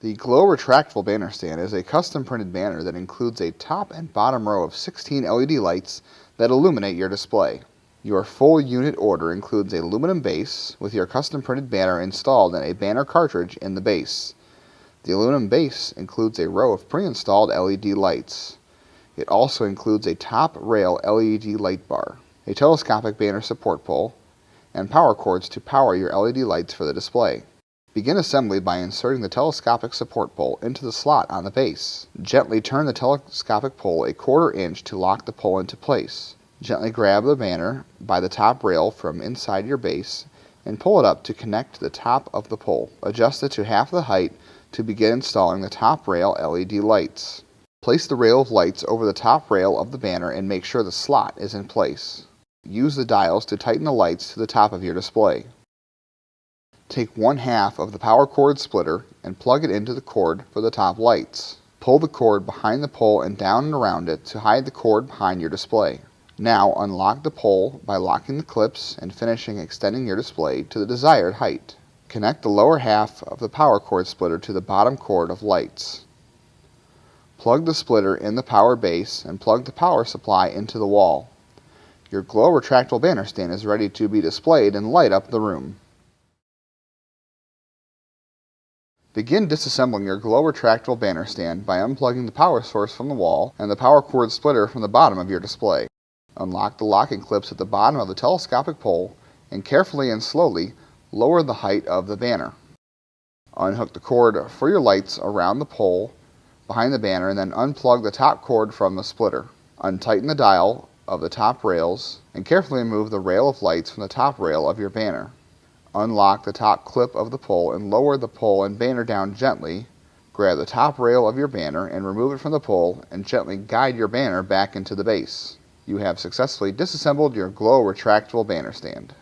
The Glow Retractable Banner Stand is a custom printed banner that includes a top and bottom row of 16 LED lights that illuminate your display. Your full unit order includes a aluminum base with your custom printed banner installed in a banner cartridge in the base. The aluminum base includes a row of pre-installed LED lights. It also includes a top rail LED light bar, a telescopic banner support pole, and power cords to power your LED lights for the display. Begin assembly by inserting the telescopic support pole into the slot on the base. Gently turn the telescopic pole a 1/4 inch to lock the pole into place. Gently grab the banner by the top rail from inside your base and pull it up to connect to the top of the pole. Adjust it to half the height to begin installing the top rail LED lights. Place the rail of lights over the top rail of the banner and make sure the slot is in place. Use the dials to tighten the lights to the top of your display. Take 1/2 of the power cord splitter and plug it into the cord for the top lights. Pull the cord behind the pole and down and around it to hide the cord behind your display. Now unlock the pole by locking the clips and finishing extending your display to the desired height. Connect the lower half of the power cord splitter to the bottom cord of lights. Plug the splitter in the power base and plug the power supply into the wall. Your Glow Retractable Banner Stand is ready to be displayed and light up the room. Begin disassembling your Glow Retractable Banner Stand by unplugging the power source from the wall and the power cord splitter from the bottom of your display. Unlock the locking clips at the bottom of the telescopic pole and carefully and slowly lower the height of the banner. Unhook the cord for your lights around the pole behind the banner and then unplug the top cord from the splitter. Untighten the dial of the top rails and carefully remove the rail of lights from the top rail of your banner. Unlock the top clip of the pole and lower the pole and banner down gently. Grab the top rail of your banner and remove it from the pole and gently guide your banner back into the base. You have successfully disassembled your Glow Retractable Banner Stand.